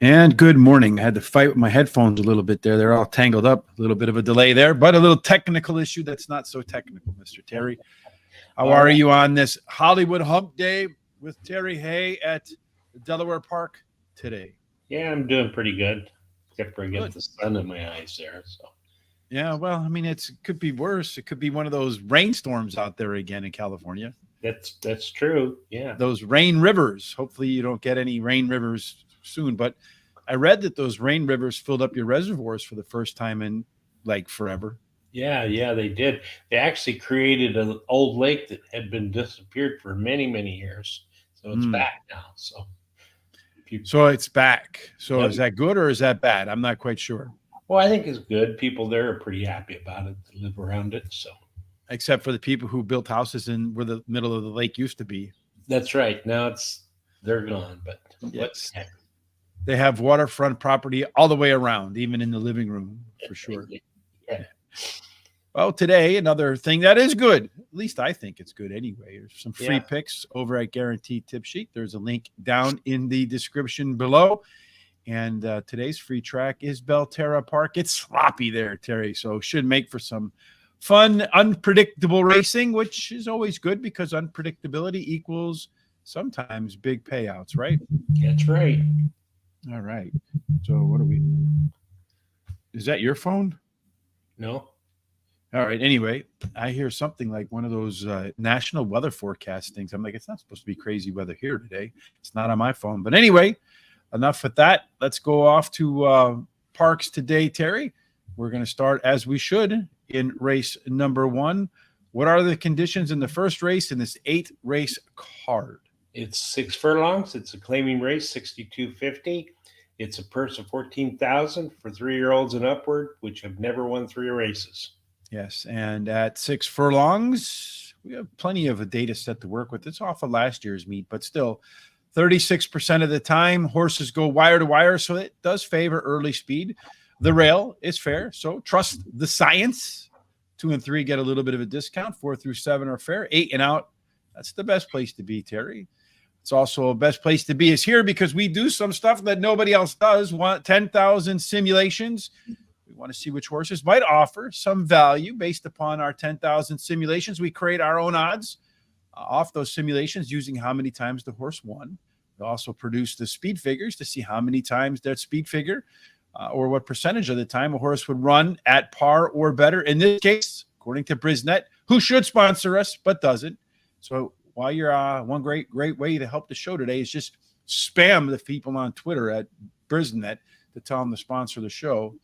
And good morning. I had to fight with my headphones a little bit there. They're all tangled up. A little bit of a delay there, but a little technical issue that's not so technical, Mr. Terry. How are you on this Hollywood Hump Day with Terry Hay at the Delaware Park today? Yeah, I'm doing pretty good, except for I get Good. the sun in my eyes there. So Yeah, well, I mean, it could be worse. It could be one of those rainstorms out there again in California. that's true. Yeah, Those rain rivers. Hopefully you don't get any rain rivers soon, but I read that those rain rivers filled up your reservoirs for the first time in like forever. yeah, they did. They actually created an old lake that had been disappeared for many years, so it's back now. So it's back. So Yep. is that good or is that bad? I'm not quite sure. Well, I think it's good. People there are pretty happy about it. They live around it, so Except for the people who built houses in where the middle of the lake used to be. that's right. Now they're gone, but Yes. what? They have waterfront property all the way around, even in the living room, for sure. Yeah. Well, today, another thing that is good, at least I think it's good anyway. There's some free picks over at Guaranteed Tip Sheet. There's a link down in the description below. And today's free track is Belterra Park. It's sloppy there, Terry, so should make for some fun, unpredictable racing, which is always good because unpredictability equals sometimes big payouts, right? That's right. All right. So what are we? Is that your phone? No. All right. Anyway, I hear something like one of those national weather forecast things. I'm like, it's not supposed to be crazy weather here today. It's not on my phone. But anyway, enough with that. Let's go off to parks today, Terry. We're going to start, as we should, in race number 1. What are the conditions in the first race in this 8-race card? It's 6 furlongs. It's a claiming race, 62.50. It's a purse of $14,000 for 3-year-olds and upward, which have never won 3 races. Yes, and at 6 furlongs, we have plenty of a data set to work with. It's off of last year's meet, but still, 36% of the time, horses go wire to wire, so it does favor early speed. The rail is fair, so trust the science. 2 and 3 get a little bit of a discount. 4 through 7 are fair. 8 and out, that's the best place to be, Terry. It's also a best place to be is here because we do some stuff that nobody else does. 10,000 simulations. We want to see which horses might offer some value based upon our 10,000 simulations. We create our own odds off those simulations using how many times the horse won. We also produce the speed figures to see how many times that speed figure or what percentage of the time a horse would run at par or better. In this case, according to Brisnet, who should sponsor us but doesn't. So while you're one great way to help the show today is just spam the people on Twitter at Brisnet to tell them to sponsor the show.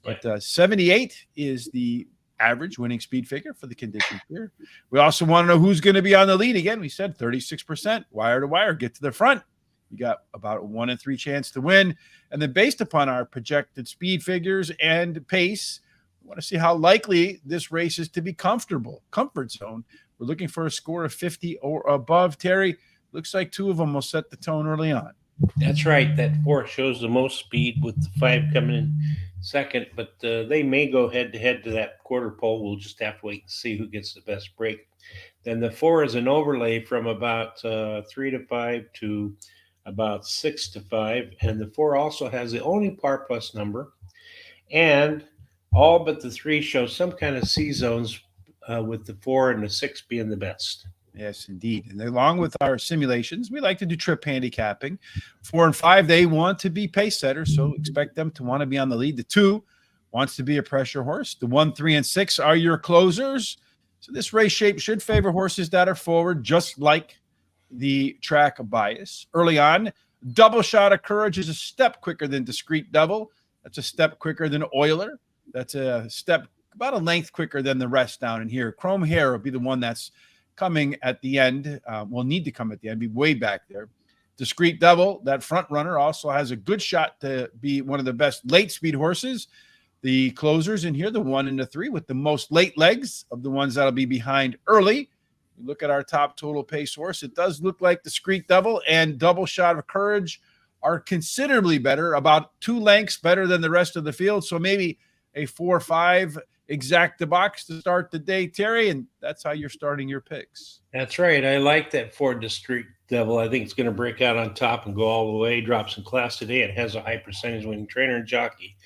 But 78 is the average winning speed figure for the conditions here. We also want to know who's going to be on the lead. Again, we said 36%, wire to wire, get to the front. You got about a 1 in 3 chance to win. And then based upon our projected speed figures and pace, we want to see how likely this race is to be comfortable. Comfort zone. We're looking for a score of 50 or above. Terry, looks like 2 of them will set the tone early on. That's right. That 4 shows the most speed with the 5 coming in second, but they may go head-to-head to that quarter pole. We'll just have to wait and see who gets the best break. Then the 4 is an overlay from about 3 to 5 to about 6 to 5, and the 4 also has the only par plus number, and all but the 3 show some kind of C zones with the 4 and the 6 being the best. Yes, indeed. And along with our simulations, we like to do trip handicapping. 4 and 5, they want to be pace setters, so expect them to want to be on the lead. The 2 wants to be a pressure horse. The 1, 3, and 6 are your closers. So this race shape should favor horses that are forward, just like the track bias. Early on, Double Shot of Courage is a step quicker than Discreet Devil. That's a step quicker than Oiler. That's a step about a length quicker than the rest down in here. Chrome Hair will be the one that's coming at the end, will need to come at the end, be way back there. Discreet Devil, that front runner, also has a good shot to be one of the best late speed horses. The closers in here, the 1 and the 3, with the most late legs of the ones that'll be behind early. You look at our top total pace horse, it does look like Discreet Devil and Double Shot of Courage are considerably better, about 2 lengths better than the rest of the field. So maybe a 4-5 exact the box to start the day, Terry, and that's how you're starting your picks. That's right. I like that Ford Discreet Devil. I think it's going to break out on top and go all the way. Drops in class today. It has a high percentage winning trainer and jockey.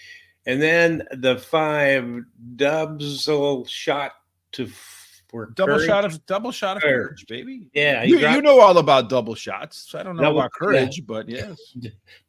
And then the 5 Dubs, a little shot for double courage. shot of courage, baby. Yeah, you know all about double shots. I don't know about courage, yeah. But yes,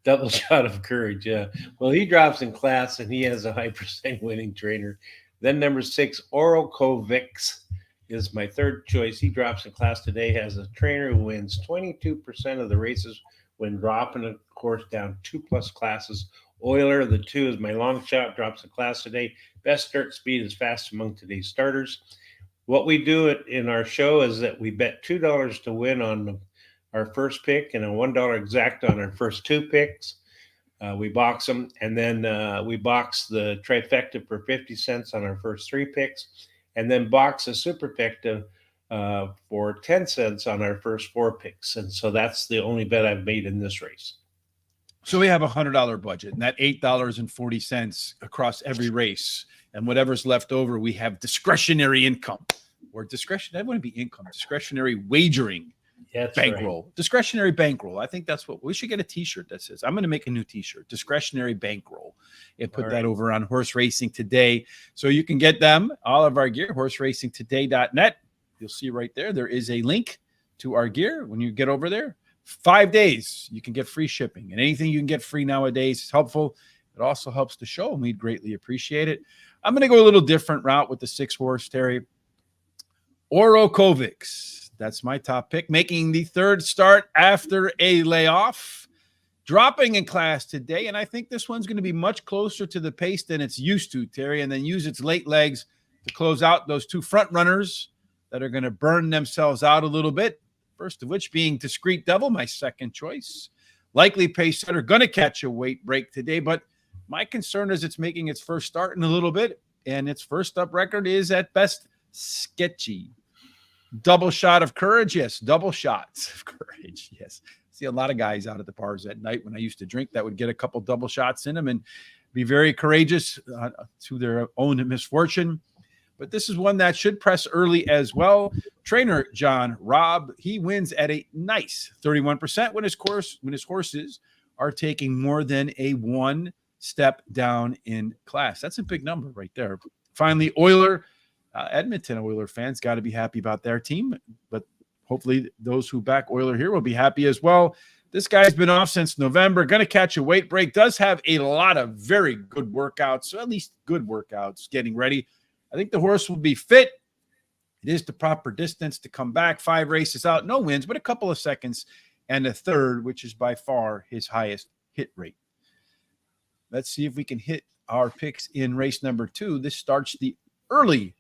Double shot of courage. Yeah. Well, he drops in class and he has a high percent winning trainer. Then number 6, Orokovics is my third choice. He drops in class today. Has a trainer who wins 22% of the races when dropping a course down 2+ classes. Euler, the 2, is my long shot. Drops in class today. Best start speed is fast among today's starters. What we do in our show is that we bet $2 to win on our first pick and a $1 exact on our first 2 picks. We box them, and then we box the trifecta for 50 cents on our first 3 picks, and then box a superfecta for 10 cents on our first 4 picks. And so that's the only bet I've made in this race. So we have $100 budget, and that $8.40 across every race. And whatever's left over, we have discretionary income or discretion. That wouldn't be income, discretionary wagering. That's bankroll, right. Discretionary bankroll. I think that's what we should get a t-shirt that says, I'm going to make a new t-shirt, discretionary bankroll, and put that over on Horse Racing Today. So you can get them, all of our gear, horseracingtoday.net. You'll see right there. There is a link to our gear. When you get over there, 5 days, you can get free shipping, and anything you can get free nowadays is helpful. It also helps the show, and we'd greatly appreciate it. I'm going to go a little different route with the 6-horse, Terry. Orokovics. That's my top pick, making the third start after a layoff, dropping in class today. And I think this one's going to be much closer to the pace than it's used to, Terry, and then use its late legs to close out those 2 front runners that are going to burn themselves out a little bit. First of which being Discreet Devil, my second choice. Likely pace setter, going to catch a weight break today, but my concern is it's making its first start in a little bit, and its first up record is at best sketchy. Double shot of courage, yes. Double shots of courage, yes. See a lot of guys out at the bars at night when I used to drink that would get a couple double shots in them and be very courageous to their own misfortune. But this is one that should press early as well. Trainer John Robb, he wins at a nice 31% when his horses are taking more than a 1 step down in class. That's a big number right there. Finally, Euler. Edmonton Oiler fans got to be happy about their team, but hopefully those who back Euler here will be happy as well. This guy's been off since November, going to catch a weight break, does have a lot of very good workouts, at least good workouts getting ready. I think the horse will be fit. It is the proper distance to come back. 5 races out, no wins, but a couple of seconds and a third, which is by far his highest hit rate. Let's see if we can hit our picks in race number 2. This starts the early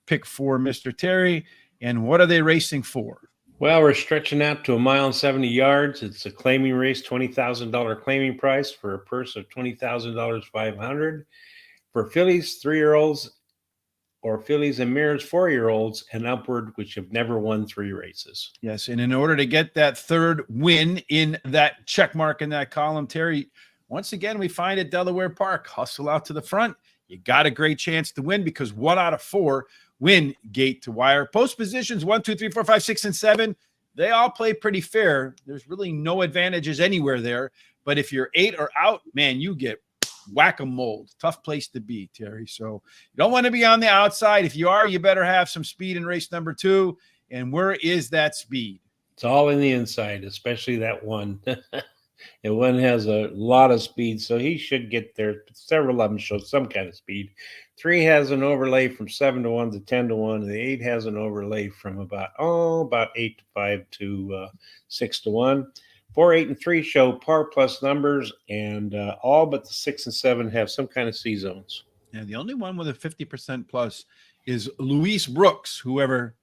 pick for Mr. Terry. And what are they racing for? Well, we're stretching out to 1 mile and 70 yards. It's a claiming race, $20,000 claiming price for a purse of $20,000 $500. For fillies, 3-year-olds, or fillies and mares, 4-year-olds and upward, which have never won 3 races. Yes, and in order to get that third win in that check mark in that column, Terry, once again, we find at Delaware Park, hustle out to the front. You got a great chance to win because 1 out of 4 win gate to wire. Post positions 1, 2, 3, 4, 5, 6, and 7. They all play pretty fair. There's really no advantages anywhere there. But if you're 8 or out, man, you get whack-a-mole. Tough place to be, Terry. So you don't want to be on the outside. If you are, you better have some speed in race number 2. And where is that speed? It's all in the inside, especially that one. And one has a lot of speed, so he should get there. Several of them show some kind of speed. 3 has an overlay from 7 to 1 to 10 to 1. The 8 has an overlay from about 8 to 5 to 6 to 1. 4, 8, and 3 show par plus numbers, and all but the 6 and 7 have some kind of C zones. And the only one with a 50% plus is Louise Brooks, whoever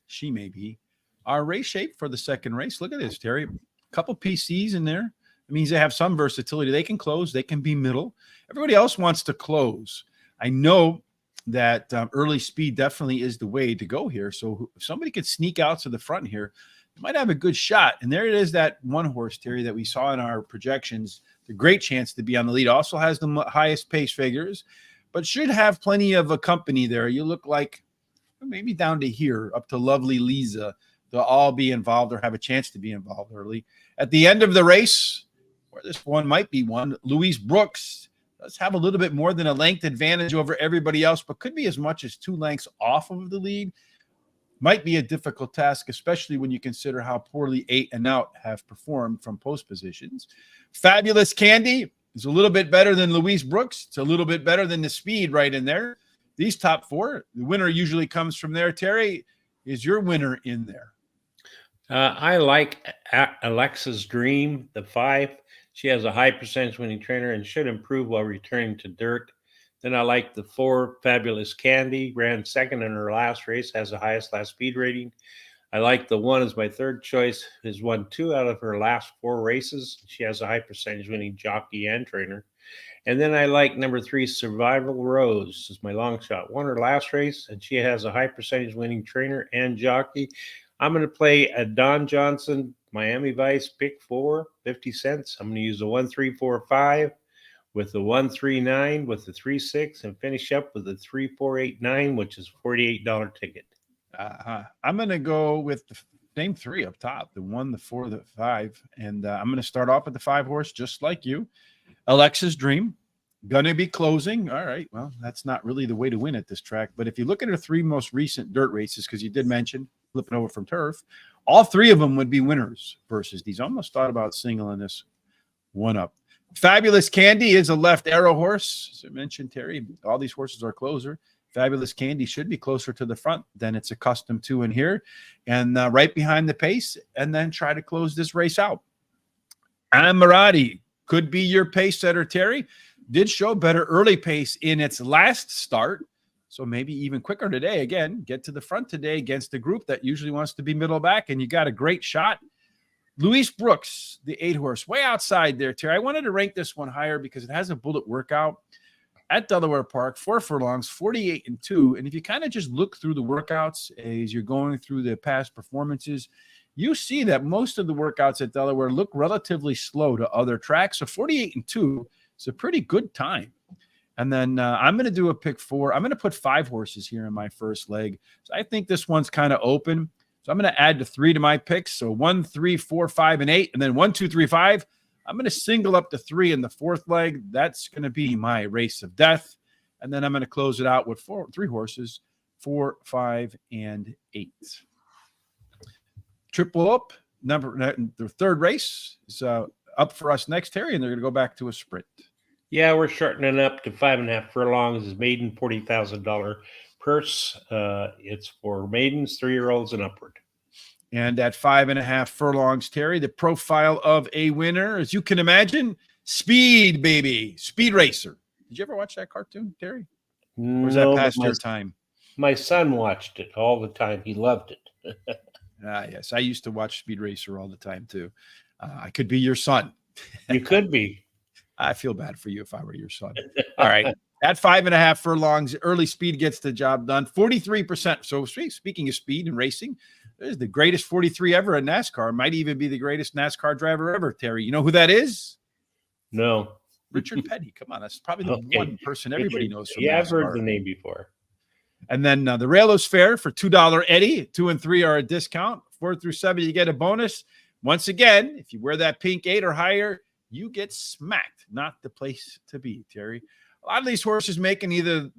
she may be. Our race shape for the second race. Look at this, Terry. A couple PCs in there. It means they have some versatility. They can close. They can be middle. Everybody else wants to close. I know that early speed definitely is the way to go here. So if somebody could sneak out to the front here, they might have a good shot. And there it is, that 1 horse, Terry, that we saw in our projections. The great chance to be on the lead. Also has the highest pace figures. but should have plenty of a company there. You look like maybe down to here, up to lovely Lisa. They'll all be involved or have a chance to be involved early. At the end of the race, where this one might be one, Louise Brooks does have a little bit more than a length advantage over everybody else, but could be as much as 2 lengths off of the lead. Might be a difficult task, especially when you consider how poorly 8 and Out have performed from post positions. Fabulous Candy is a little bit better than Louise Brooks. It's a little bit better than the speed right in there. These top 4, the winner usually comes from there. Terry, is your winner in there? I like Alexa's Dream, the 5. She has a high percentage winning trainer and should improve while returning to dirt. Then I like the 4, Fabulous Candy, ran second in her last race, has the highest last speed rating. I like the 1 as my third choice, has won 2 out of her last 4 races. She has a high percentage winning jockey and trainer. And then I like number 3, Survival Rose, is my long shot. Won her last race, and she has a high percentage winning trainer and jockey. I'm going to play a Don Johnson Miami Vice pick 4, 50 cents. I'm going to use the 1, 3, 4, 5 with the 1, 3, 9 with the 3, 6 and finish up with the 3, 4, 8, 9, which is a $48 ticket. I'm going to go with the same 3 up top, the 1, the 4, the 5. And I'm going to start off with the 5 horse, just like you. Alexa's Dream, going to be closing. All right. Well, that's not really the way to win at this track. But if you look at her 3 most recent dirt races, because you did mention flipping over from turf, all 3 of them would be winners versus these. Almost thought about singling this one up. Fabulous Candy is a left arrow horse. As I mentioned, Terry, all these horses are closer. Fabulous Candy should be closer to the front than it's accustomed to in here. And right behind the pace, and then try to close this race out. Amirati could be your pace setter, Terry. Did show better early pace in its last start. So maybe even quicker today. Again, get to the front today against a group that usually wants to be middle back, and you got a great shot. Louise Brooks, the 8 horse, way outside there, Terry. I wanted to rank this one higher because it has a bullet workout at Delaware Park, 4 furlongs, 48-2. And if you kind of just look through the workouts as you're going through the past performances, you see that most of the workouts at Delaware look relatively slow to other tracks. So 48-2 is a pretty good time. And then I'm going to do a pick 4. I'm going to put 5 horses here in my first leg. So I think this one's kind of open. So I'm going to add the 3 to my picks. So 1, 3, 4, 5, and 8. And then 1, 2, 3, 5. I'm going to single up the 3 in the 4th leg. That's going to be my race of death. And then I'm going to close it out with 3 horses, 4, 5, and 8. Triple up. The 3rd race is up for us next, Terry, and they're going to go back to a sprint. Yeah, we're shortening up to 5.5 furlongs. Is maiden $40,000 purse. It's for maidens, 3-year-olds and upward. And at 5.5 furlongs, Terry, the profile of a winner, as you can imagine, Speed, baby, Speed Racer. Did you ever watch that cartoon, Terry? Or was that past your time? My son watched it all the time. He loved it. Yes, I used to watch Speed Racer all the time too. I could be your son. You could be. I feel bad for you if I were your son. All right. At 5.5 furlongs, early speed gets the job done. 43%. So speaking of speed and racing, there's the greatest 43 ever in NASCAR. Might even be the greatest NASCAR driver ever, Terry. You know who that is? No. Richard Petty. Come on. That's probably the one person everybody knows from Yeah, NASCAR. I've heard the name before. And then the Railos Fair for $2 Eddie. 2 and 3 are a discount. 4 through 7, you get a bonus. Once again, if you wear that pink 8 or higher, you get smacked. Not the place to be, Terry. A lot of these horses making either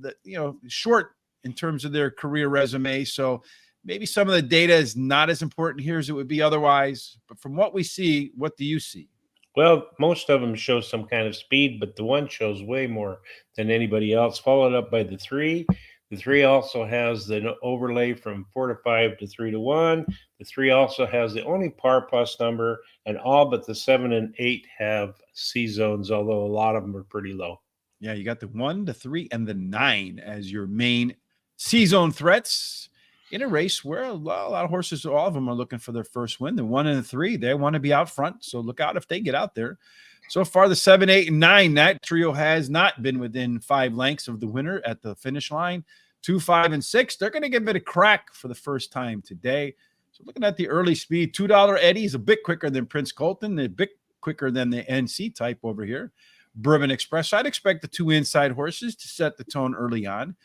short in terms of their career resume. So maybe some of the data is not as important here as it would be otherwise. But from what we see, what do you see? Well, most of them show some kind of speed, but the 1 shows way more than anybody else, followed up by the 3. The 3 also has the overlay from 4 to 5 to 3 to 1. The 3 also has the only par plus number, and all but the 7 and 8 have C zones, although a lot of them are pretty low. Yeah, you got the 1, the 3, and the 9 as your main C zone threats in a race where a lot of horses, all of them are looking for their first win. The 1 and the 3, they want to be out front, so look out if they get out there. So far, the 7, 8, and 9, that trio has not been within 5 lengths of the winner at the finish line. 2, 5, and 6, they're going to give it a crack for the first time today. So looking at the early speed, $2 Eddie is a bit quicker than Prince Colton, a bit quicker than the NC type over here. Bourbon Express. So I'd expect the 2 inside horses to set the tone early on.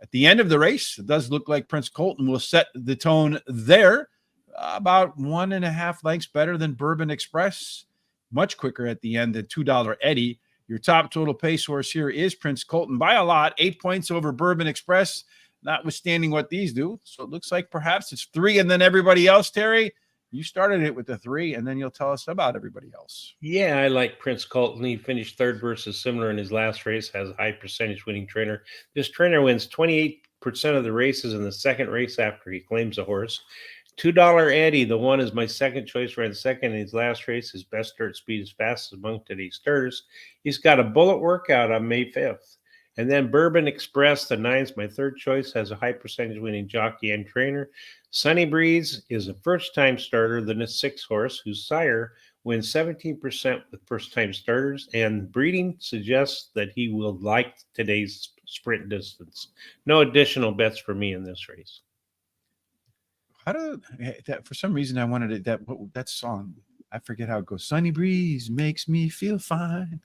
At the end of the race, it does look like Prince Colton will set the tone there, about 1.5 lengths better than Bourbon Express. Much quicker at the end than $2 Eddie. Your top total pace horse here is Prince Colton by a lot, 8 points over Bourbon Express, notwithstanding what these do. So it looks like perhaps it's 3 and then everybody else, Terry. You started it with the 3, and then you'll tell us about everybody else. Yeah, I like Prince Colton. He finished third versus similar in his last race, has a high percentage winning trainer. This trainer wins 28% of the races in the second race after he claims a horse. $2 Eddie, the one is my second choice, ran second in his last race. His best start speed is fastest among today's starters. He's got a bullet workout on May 5th. And then Bourbon Express, the 9's my third choice, has a high percentage winning jockey and trainer. Sunny Breeze is a first-time starter, the 6 horse, whose sire wins 17% with first-time starters, and breeding suggests that he will like today's sprint distance. No additional bets for me in this race. How do that? For some reason, I wanted it, that song. I forget how it goes. Sunny breeze makes me feel fine.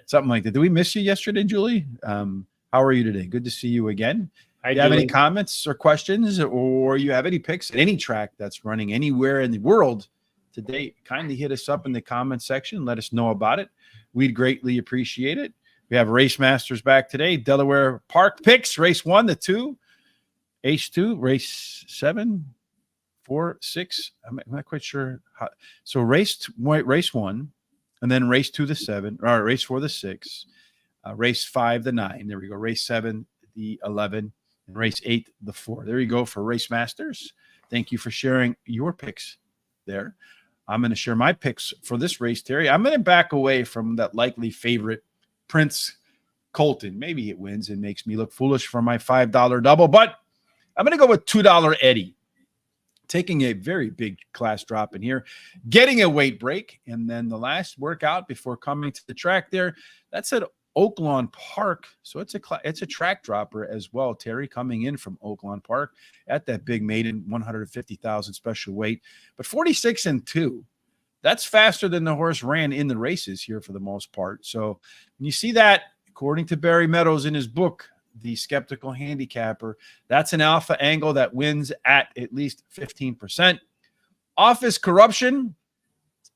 Something like that. Did we miss you yesterday, Julie? How are you today? Good to see you again. Do you have any comments or questions, or you have any picks at any track that's running anywhere in the world today? Kindly hit us up in the comment section. Let us know about it. We'd greatly appreciate it. We have Race Masters back today. Delaware Park picks, race 1, the 2, Ace 2, race 7, 4, 6. I'm not quite sure how. So race 1, and then race 2, the 7, or race 4, the 6, race 5, the 9. There we go. Race 7, the 11, and race 8, the 4. There you go for Race Masters. Thank you for sharing your picks there. I'm going to share my picks for this race, Terry. I'm going to back away from that likely favorite, Prince Colton. Maybe it wins and makes me look foolish for my $5 double, but I'm going to go with $2 Eddie. Taking a very big class drop in here, getting a weight break, and then the last workout before coming to the track there, that's at Oaklawn Park. So it's a track dropper as well, Terry, coming in from Oaklawn Park at that big maiden 150,000 special weight. But 46-2, that's faster than the horse ran in the races here for the most part. So when you see that, according to Barry Meadows in his book, The Skeptical Handicapper, that's an alpha angle that wins at least 15%. Office corruption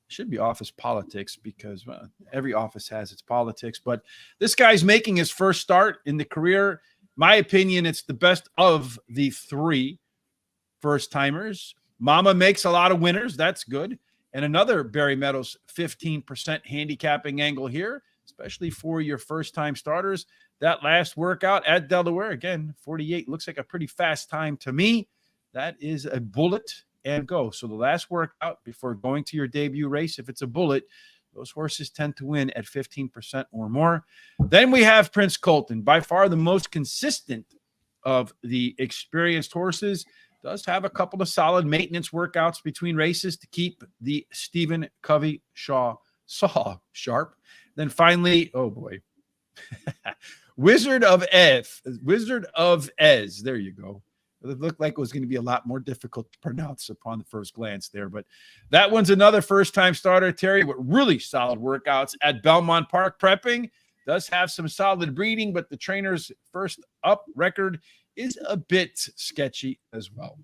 should be office politics, because every office has its politics, but this guy's making his first start in the career. My opinion, it's the best of the 3 first timers. Mama makes a lot of winners. That's good. And another Barry Meadows 15% handicapping angle here, especially for your first time starters. That last workout at Delaware, again, 48 looks like a pretty fast time to me. That is a bullet and go. So the last workout before going to your debut race, if it's a bullet, those horses tend to win at 15% or more. Then we have Prince Colton, by far the most consistent of the experienced horses. Does have a couple of solid maintenance workouts between races to keep the Stephen Covey saw sharp. Then finally, oh boy, Wizard of Ez. There you go. It looked like it was going to be a lot more difficult to pronounce upon the first glance there, but that one's another first-time starter, Terry, with really solid workouts at Belmont Park prepping. Does have some solid breeding, but the trainer's first up record is a bit sketchy as well.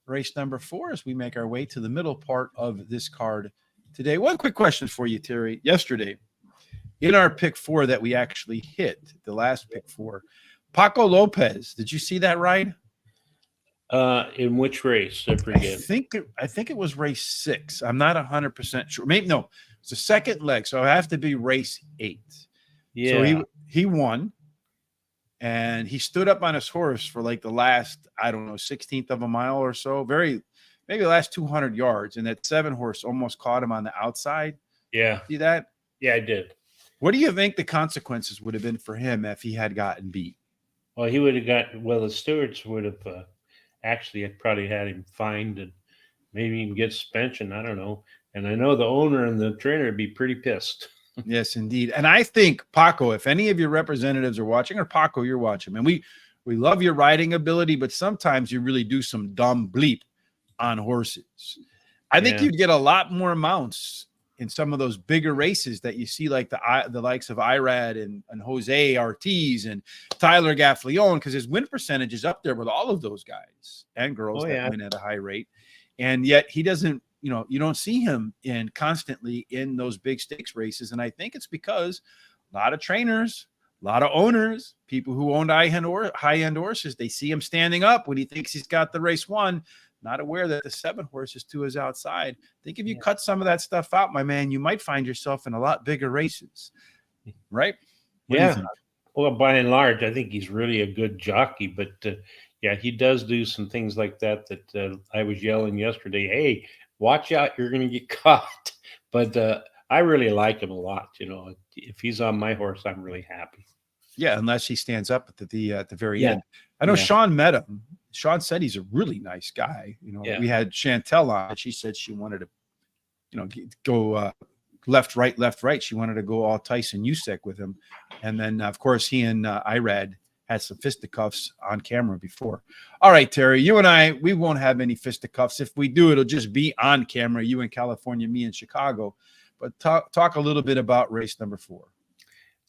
Race number 4 as we make our way to the middle part of this card today. One quick question for you, Terry. Yesterday, in our pick 4 that we actually hit, the last pick 4, Paco Lopez, did you see that ride? In which race? I forget. I think it was race 6. I'm not 100% sure. Maybe no, it's the second leg, so it have to be race 8. Yeah. So he won, and he stood up on his horse for like the last, I don't know, 16th of a mile or so. Maybe the last 200 yards, and that 7 horse almost caught him on the outside. Yeah. See that? Yeah, I did. What do you think the consequences would have been for him if he had gotten beat? Well, he would have the stewards would have actually probably had him fined and maybe even get suspension. I don't know. And I know the owner and the trainer would be pretty pissed. Yes, indeed. And I think, Paco, if any of your representatives are watching, or Paco, you're watching, and we love your riding ability, but sometimes you really do some dumb bleep on horses. I think you'd get a lot more mounts in some of those bigger races that you see, like the likes of Irad and Jose Ortiz and Tyler Gaffleone, because his win percentage is up there with all of those guys and girls that win at a high rate. And yet he doesn't, you don't see him constantly in those big stakes races. And I think it's because a lot of trainers, a lot of owners, people who own high-end horses, they see him standing up when he thinks he's got the race won, not aware that the 7 horse is to his outside. I think if you cut some of that stuff out, my man, you might find yourself in a lot bigger races, right? Yeah. Well, by and large, I think he's really a good jockey, but he does do some things like that I was yelling yesterday, hey, watch out, you're going to get caught. But I really like him a lot. If he's on my horse, I'm really happy. Yeah, unless he stands up at the very end. I know Sean met him. Sean said he's a really nice guy. We had Chantel on. She said she wanted to, go left, right. She wanted to go all Tyson Usyk with him. And then, of course, he and Irad had some fisticuffs on camera before. All right, Terry, you and I, we won't have any fisticuffs. If we do, it'll just be on camera, you in California, me in Chicago. But talk a little bit about race number 4.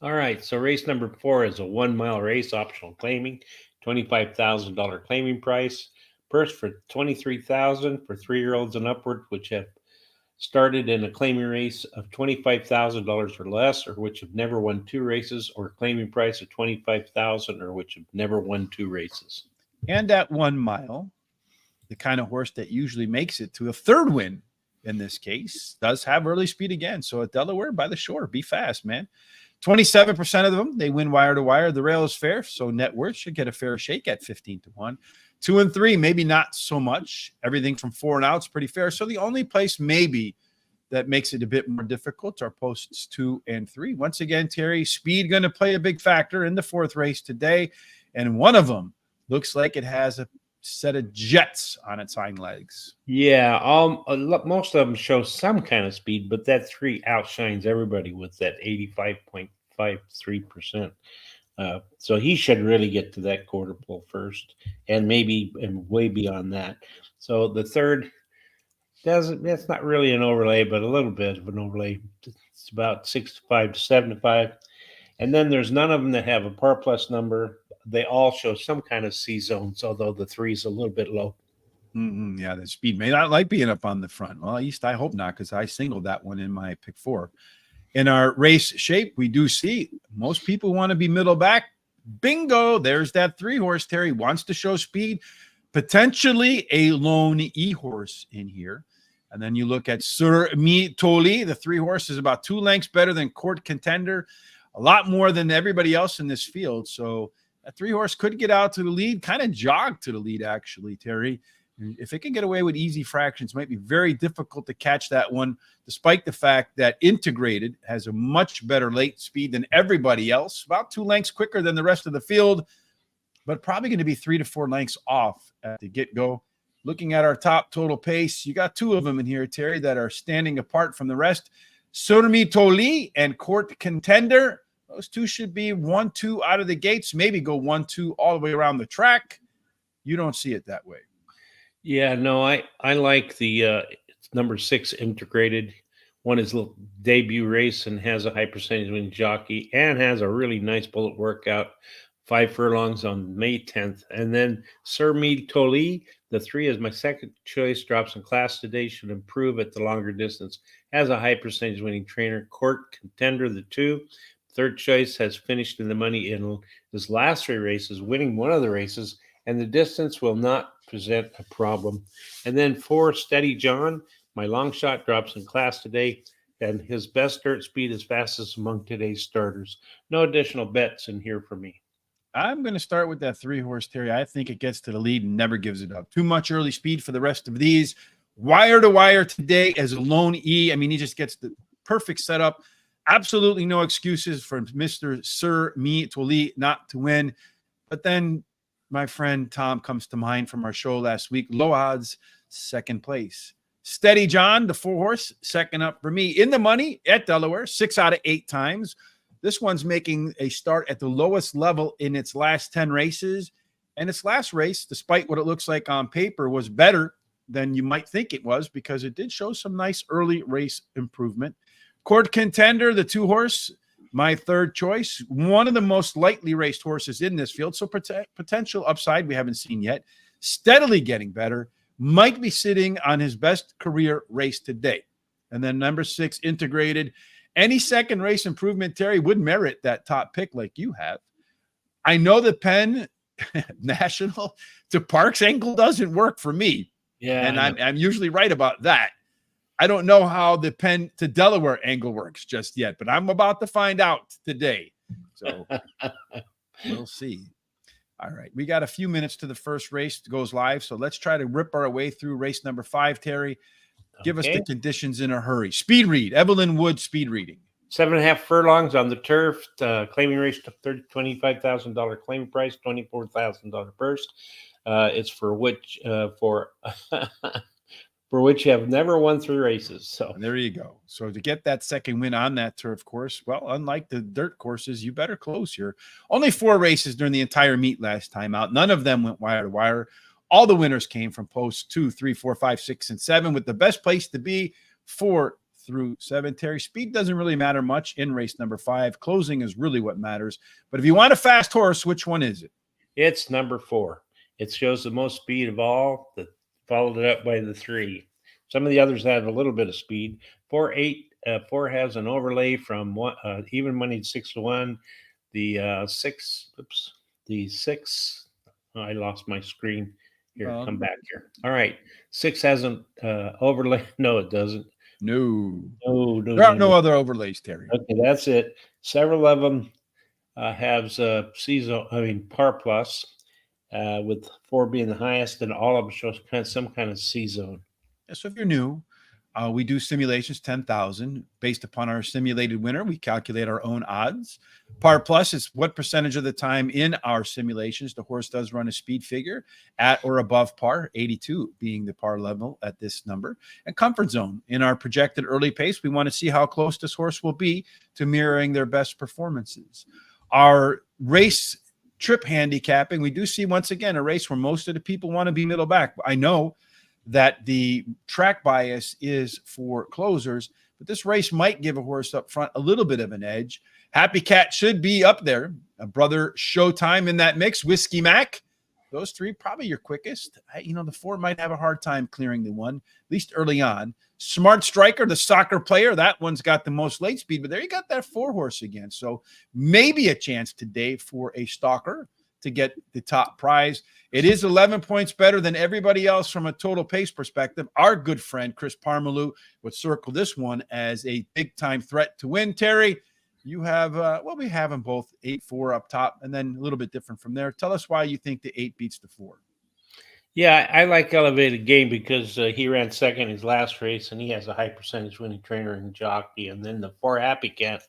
All right, so race number 4 is a 1 mile race, optional claiming, $25,000 claiming price. Purse for $23,000 for 3-year-olds and upward, which have started in a claiming race of $25,000 or less, or which have never won 2 races, or claiming price of $25,000, or which have never won 2 races. And at 1 mile, the kind of horse that usually makes it to a 3rd win in this case does have early speed again. So at Delaware by the shore, be fast, man. 27% of them, they win wire to wire. The rail is fair, so net worth should get a fair shake at 15-1. 2 and 3, maybe not so much. Everything from 4 and out is pretty fair. So the only place maybe that makes it a bit more difficult are posts 2 and 3. Once again, Terry, speed going to play a big factor in the 4th race today. And one of them looks like it has a set of jets on its hind legs. Yeah, most of them show some kind of speed, but that 3 outshines everybody with that 85.53%. So he should really get to that quarter pole first, and maybe way beyond that. So the 3rd that's not really an overlay, but a little bit of an overlay. It's about 65 to 75. And then there's none of them that have a par plus number. They all show some kind of C zones, although the 3 is a little bit low. Yeah, the speed may not like being up on the front. Well, at least I hope not, because I singled that one in my pick 4. In our race shape, we do see most people want to be middle back. Bingo, there's that 3 horse. Terry wants to show speed, potentially a lone E horse in here. And then you look at Sur Mi Toli. The 3 horse is about 2 lengths better than Court Contender, a lot more than everybody else in this field. So that 3 horse could get out to the lead, kind of jog to the lead, actually, Terry. If it can get away with easy fractions, it might be very difficult to catch that one, despite the fact that Integrated has a much better late speed than everybody else, about 2 lengths quicker than the rest of the field, but probably going to be 3 to 4 lengths off at the get-go. Looking at our top total pace, you got 2 of them in here, Terry, that are standing apart from the rest. Surmi Toli and Court Contender. Those 2 should be 1-2 out of the gates, maybe go 1-2 all the way around the track. You don't see it that way. Yeah, no, I like the number 6 Integrated. One is a little debut race and has a high percentage winning jockey and has a really nice bullet workout. 5 furlongs on May 10th. And then Sir Mead Toli, the 3 is my second choice, drops in class today, should improve at the longer distance. Has a high percentage winning trainer. Court Contender, the 2. Third choice has finished in the money in his last 3 races, winning one of the races, and the distance will not present a problem. And then 4, Steady John, my long shot, drops in class today, and his best dirt speed is fastest among today's starters. No additional bets in here for me. I'm going to start with that 3 horse, Terry. I think it gets to the lead and never gives it up. Too much early speed for the rest of these. Wire to wire today as a lone E. I mean, he just gets the perfect setup. Absolutely no excuses for Mr. Sir Mi Toli not to win. But then my friend Tom comes to mind from our show last week. Low odds, second place. Steady John, the 4 horse, second up for me. In the money at Delaware, 6 out of 8 times. This one's making a start at the lowest level in its last 10 races. And its last race, despite what it looks like on paper, was better than you might think it was, because it did show some nice early race improvement. Court Contender, the 2-horse, my third choice, one of the most lightly raced horses in this field. So potential upside we haven't seen yet. Steadily getting better. Might be sitting on his best career race today. And then number 6, Integrated. Any second race improvement, Terry, would merit that top pick like you have. I know the Penn National to Parks angle doesn't work for me. Yeah, and I'm usually right about that. I don't know how the Penn to Delaware angle works just yet, but I'm about to find out today. So we'll see. All right. We got a few minutes to the first race goes live. So let's try to rip our way through race number 5, Terry. Give us the conditions in a hurry. Speed read. Evelyn Wood speed reading. 7.5 furlongs on the turf. Claiming race to $25,000 claim price, $24,000 purse. It's for which for which have never won 3 races. So and there you go. So to get that second win on that turf course, well, unlike the dirt courses, you better close here. Only 4 races during the entire meet last time out. None of them went wire to wire. All the winners came from posts 2, 3, 4, 5, 6, and 7, with the best place to be 4 through 7. Terry, speed doesn't really matter much in race number 5. Closing is really what matters. But if you want a fast horse, which one is it? It's number 4. It shows the most speed of all, that followed it up by the 3. Some of the others have a little bit of speed. 4 has an overlay from even money 6-1. The 6, I lost my screen. Here, come back here. All right. 6 hasn't overlay. No, it doesn't. No. There are no other overlays, Terry. Okay, that's it. Several of them have par plus, with 4 being the highest, and all of them show some kind of C zone. So if you're new, we do simulations 10,000 based upon our simulated winner. We calculate our own odds. Par plus is what percentage of the time in our simulations the horse does run a speed figure at or above par, 82 being the par level at this number. And comfort zone in our projected early pace, we want to see how close this horse will be to mirroring their best performances. Our race trip handicapping, we do see once again a race where most of the people want to be middle back. I know that the track bias is for closers, but this race might give a horse up front a little bit of an edge. Happy Cat should be up there. A brother Showtime in that mix. Whiskey Mac. Those 3 probably your quickest. The 4 might have a hard time clearing the 1, at least early on. Smart Striker, the soccer player. That one's got the most late speed, but there you got that 4 horse again. So maybe a chance today for a stalker to get the top prize. It is 11 points better than everybody else from a total pace perspective. Our good friend Chris Parmalu would circle this one as a big-time threat to win. Terry, you have, we have them both 8-4 up top, and then a little bit different from there. Tell us why you think the 8 beats the 4. Yeah, I like Elevated Game because he ran second his last race, and he has a high percentage winning trainer and jockey. And then the 4 Happy Cat,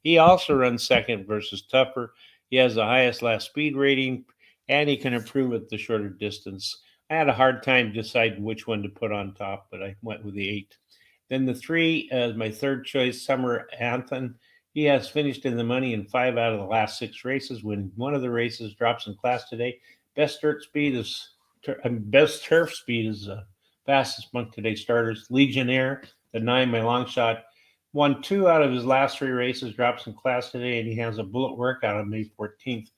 he also runs second versus Tougher. He has the highest last speed rating, and he can improve at the shorter distance. I had a hard time deciding which one to put on top, but I went with the 8. Then the 3 is my third choice, Summer Anthem. He has finished in the money in 5 out of the last 6 races. When one of the races drops in class today, best turf speed is fastest among today's starters. Legionnaire, the 9, my long shot, won 2 out of his last 3 races, drops in class today, and he has a bullet workout on May 14th.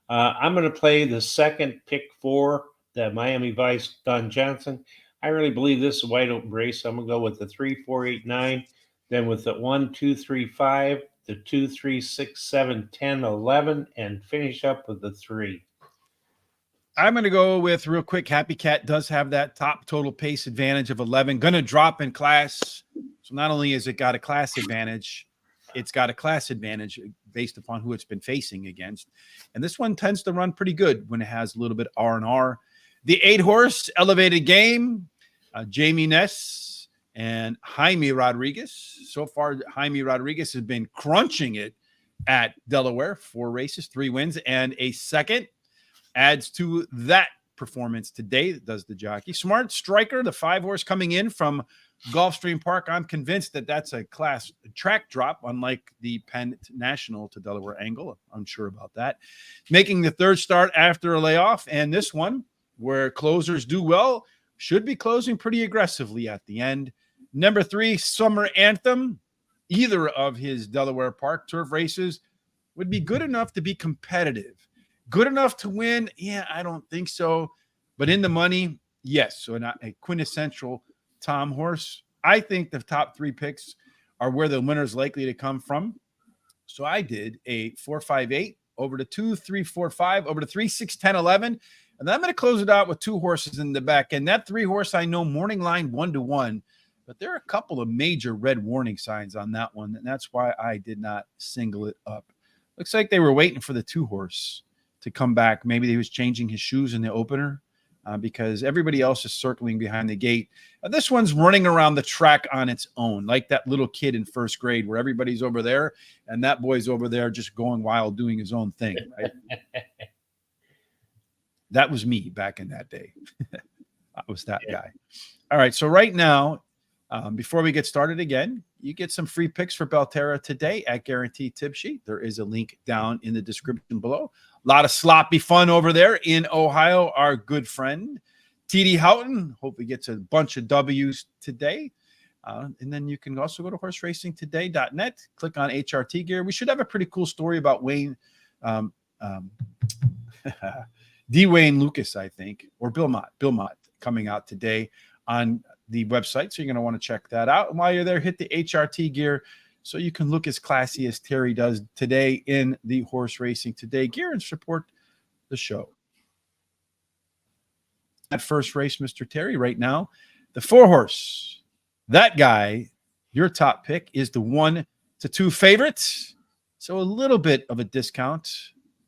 I'm going to play the second pick 4, the Miami Vice, Don Johnson. I really believe this is a wide open race. I'm going to go with the 3, 4, 8, 9, then with the 1, 2, 3, 5, the 2, 3, 6, 7, 10, 11, and finish up with the 3. I'm going to go with, real quick, Happy Cat does have that top total pace advantage of 11. Going to drop in class. So not only has it got a class advantage, it's got a class advantage based upon who it's been facing against. And this one tends to run pretty good when it has a little bit R&R. The 8 horse, Elevated Game, Jamie Ness and Jaime Rodriguez. So far, Jaime Rodriguez has been crunching it at Delaware. 4 races, 3 wins, and a second. Adds to that performance today, does the jockey. Smart Striker, the 5 horse coming in from Gulfstream Park. I'm convinced that that's a class track drop, unlike the Penn National to Delaware angle. I'm sure about that. Making the 3rd start after a layoff. And this one, where closers do well, should be closing pretty aggressively at the end. Number 3, Summer Anthem. Either of his Delaware Park turf races would be good enough to be competitive. Good enough to win? Yeah, I don't think so. But in the money, yes. So not a quintessential Tom horse. I think the top 3 picks are where the winner's likely to come from. So I did a 4, 5, 8 over to 2, 3, 4, 5 over to 3, 6, 10, 11. And then I'm going to close it out with 2 horses in the back. And that 3 horse, I know morning line 1-1, but there are a couple of major red warning signs on that one. And that's why I did not single it up. Looks like they were waiting for the 2 horse to come back. Maybe he was changing his shoes in the opener because everybody else is circling behind the gate. This one's running around the track on its own, like that little kid in first grade where everybody's over there and that boy's over there just going wild doing his own thing. Right? That was me back in that day. I was that guy. All right. So right now, before we get started again, you get some free picks for Belterra today at Guaranteed Tip Sheet. There is a link down in the description below. A lot of sloppy fun over there in Ohio. Our good friend, TD Houghton. Hope he gets a bunch of W's today. And then you can also go to horseracingtoday.net, click on HRT gear. We should have a pretty cool story about Wayne, D. Wayne Lucas, I think, or Bill Mott coming out today on the website. So you're going to want to check that out. And while you're there, hit the HRT gear so you can look as classy as Terry does today in the Horse Racing Today gear and support the show. At first race, Mr. Terry, right now, the 4 horse, that guy, your top pick is the 1 to 2 favorites. So a little bit of a discount.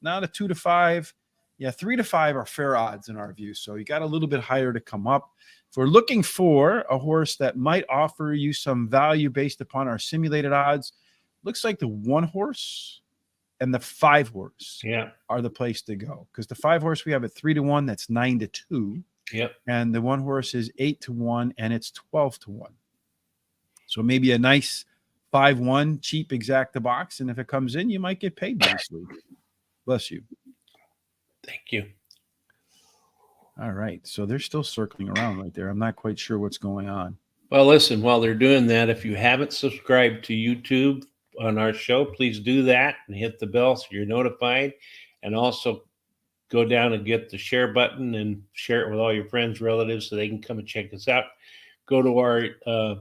Now the 2 to 5. Yeah, 3 to 5 are fair odds in our view. So you got a little bit higher to come up. If we're looking for a horse that might offer you some value based upon our simulated odds, looks like the 1 horse and the 5 horse are the place to go. Because the 5 horse we have at 3 to 1, that's 9 to 2. Yep. And the 1 horse is 8 to 1, and it's 12 to 1. So maybe a nice 5-1 cheap exacta box. And if it comes in, you might get paid nicely. Bless you. Thank you. All right. So they're still circling around right there. I'm not quite sure what's going on. Well, listen, while they're doing that, if you haven't subscribed to YouTube on our show, please do that and hit the bell so you're notified. And also go down and get the share button and share it with all your friends, relatives, so they can come and check us out. Go to our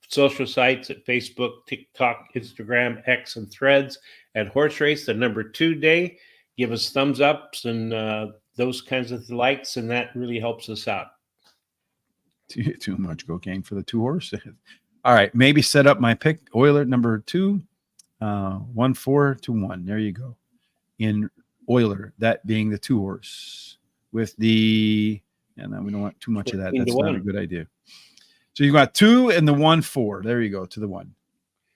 social sites at Facebook, TikTok, Instagram, X, and Threads at Horse Race, the number 2 day. Give us thumbs ups and those kinds of likes, and that really helps us out. Too much cocaine for the 2 horse. All right, maybe set up my pick. Euler number 2, 1, 4 to 1. There you go. In Euler, that being the 2 horse with the. Yeah, no, we don't want too much of that. That's not a good idea. So you got 2 and the 1, 4. There you go to the 1.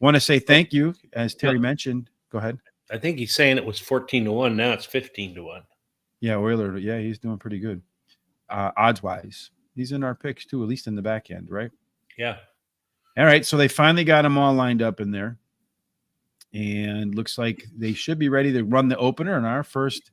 Want to say thank you, as Terry mentioned. Go ahead. I think he's saying it was 14 to 1. Now it's 15 to 1. Yeah, Euler. Yeah, he's doing pretty good. Odds wise, he's in our picks too, at least in the back end, right? Yeah. All right. So they finally got them all lined up in there. And looks like they should be ready to run the opener in our first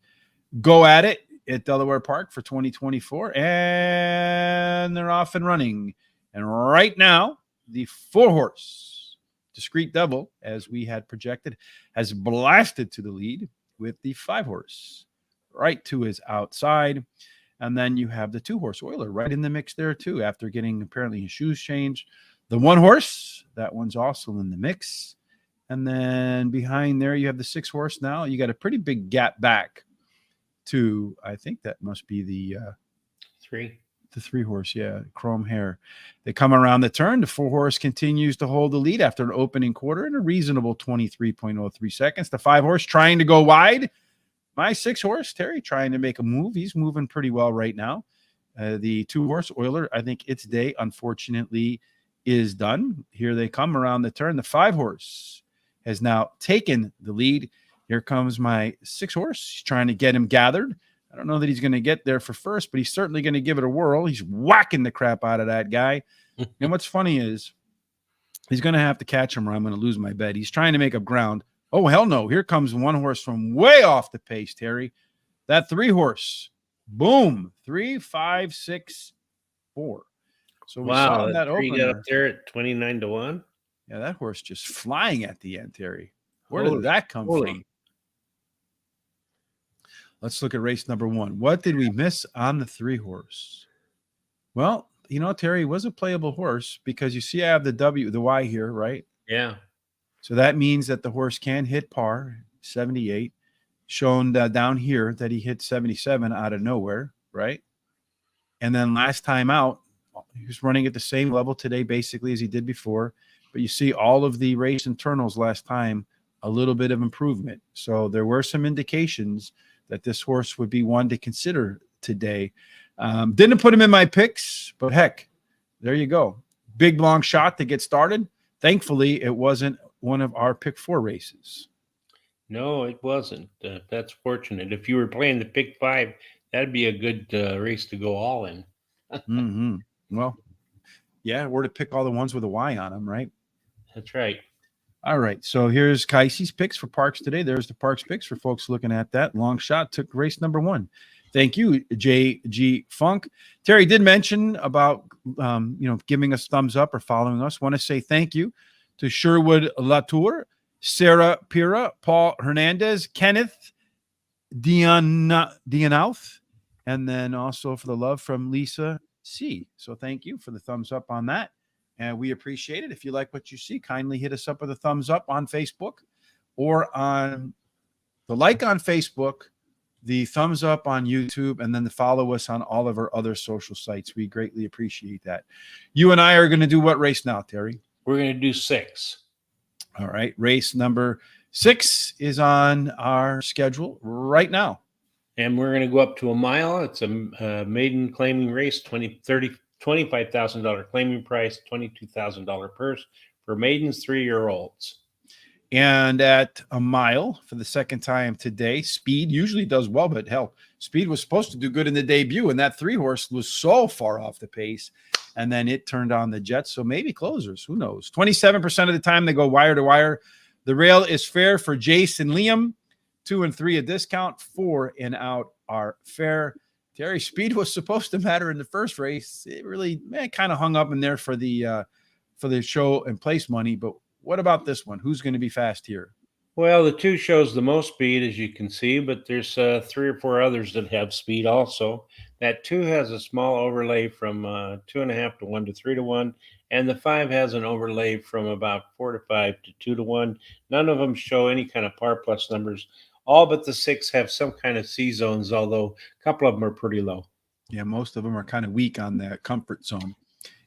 go at it at Delaware Park for 2024. And they're off and running. And right now, the 4 horse, Discreet Devil, as we had projected, has blasted to the lead with the 5 horse right to his outside. And then you have the 2 horse Euler right in the mix there too, after getting apparently his shoes changed. The 1 horse, that one's also in the mix. And then behind there, you have the 6 horse. Now you got a pretty big gap back to, I think that must be the 3. The 3 horse, yeah, chrome hair. They come around the turn. The 4 horse continues to hold the lead after an opening quarter in a reasonable 23.03 seconds. The 5 horse trying to go wide. My 6 horse, Terry, trying to make a move. He's moving pretty well right now. The 2 horse Euler, I think its day, unfortunately, is done. Here they come around the turn. The 5 horse has now taken the lead. Here comes my 6 horse. He's trying to get him gathered. I don't know that he's going to get there for first, but he's certainly going to give it a whirl. He's whacking the crap out of that guy. And what's funny is he's going to have to catch him or I'm going to lose my bet. He's trying to make up ground. Oh, hell no. Here comes 1 horse from way off the pace, Terry. That 3 horse. Boom. 3, 5, 6. 4. So we saw Wow, in that that tree got up opener. there at 29-1. Yeah, that horse just flying at the end, Terry. Where did Holy that come moly. from? Let's look at race number 1. What did we miss on the 3 horse? Well, Terry was a playable horse because you see I have the Y here, right? Yeah. So that means that the horse can hit par, 78. Shown down here that he hit 77 out of nowhere, right? And then last time out, he was running at the same level today, basically, as he did before. But you see all of the race internals last time, a little bit of improvement. So there were some indications that this horse would be one to consider today. Didn't put him in my picks, but heck, there you go. Big, long shot to get started. Thankfully, it wasn't one of our pick 4 races. No, it wasn't. That's fortunate. If you were playing the pick 5, that'd be a good race to go all in. Mm-hmm. Well, yeah, we're to pick all the ones with a Y on them, right? That's right. All right. So here's Kaise's picks for Parks today. There's the Parks picks for folks looking at that. Long shot took race number 1. Thank you, JG Funk. Terry did mention about giving us thumbs up or following us. Want to say thank you to Sherwood Latour, Sarah Pira, Paul Hernandez, Kenneth Dianouth, and then also for the love from Lisa C. So thank you for the thumbs up on that. And we appreciate it. If you like what you see, kindly hit us up with a thumbs up on Facebook or on the like on Facebook, the thumbs up on YouTube, and then the follow us on all of our other social sites. We greatly appreciate that. You and I are going to do what race now, Terry? We're going to do 6. All right. Race number 6 is on our schedule right now. And we're going to go up to a mile. It's a maiden claiming race, $25,000 claiming price, $22,000 purse for maidens 3-year-olds. And at a mile for the second time today, Speed usually does well, but hell, Speed was supposed to do good in the debut, and that 3 horse was so far off the pace, and then it turned on the Jets. So maybe closers, who knows? 27% of the time they go wire to wire. The rail is fair for Jace and Liam. 2 and 3 a discount, 4 and out are fair. Terry, Speed was supposed to matter in the first race. It really kind of hung up in there for the show and place money, but what about this one? Who's going to be fast here? Well, the 2 shows the most speed, as you can see, but there's 3 or 4 others that have speed also. That 2 has a small overlay from 2.5 to 1 to 3 to 1, and the 5 has an overlay from about 4 to 5 to 2 to 1. None of them show any kind of par plus numbers. All but the 6 have some kind of C zones, although a couple of them are pretty low. Yeah, most of them are kind of weak on the comfort zone.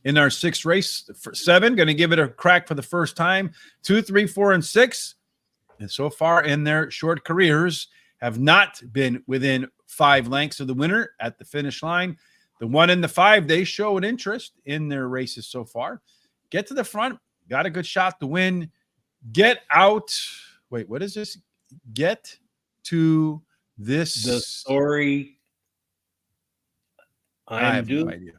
In our 6th race, for 7, going to give it a crack for the first time. 2, 3, 4, and 6. And so far in their short careers have not been within 5 lengths of the winner at the finish line. The 1 and the 5, they show an interest in their races so far. Get to the front, got a good shot to win. Get out. Wait, what is this? Get to this. The story. I have no idea.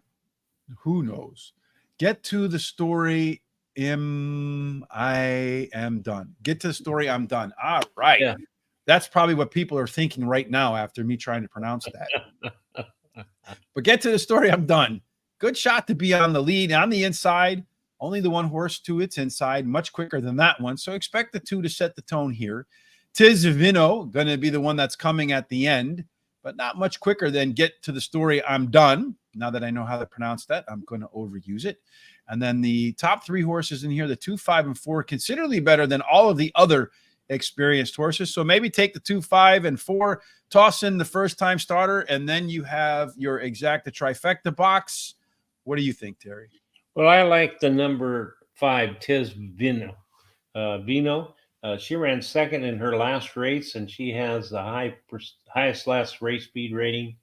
Who knows? Get to the story. I am done. Get to the story. I'm done. All right. Yeah. That's probably what people are thinking right now after me trying to pronounce that. But get to the story. I'm done. Good shot to be on the lead on the inside. Only the 1 horse to its inside, much quicker than that one. So expect the 2 to set the tone here. Tiz Vino going to be the one that's coming at the end, but not much quicker than get to the story. I'm done. Now that I know how to pronounce that, I'm going to overuse it. And then the top 3 horses in here, the 2, 5, and 4, considerably better than all of the other experienced horses. So maybe take the 2, 5, and 4, toss in the first-time starter, and then you have your exacta trifecta box. What do you think, Terry? Well, I like the number 5, Tiz Vino. She ran 2nd in her last race, and she has the highest last race speed rating.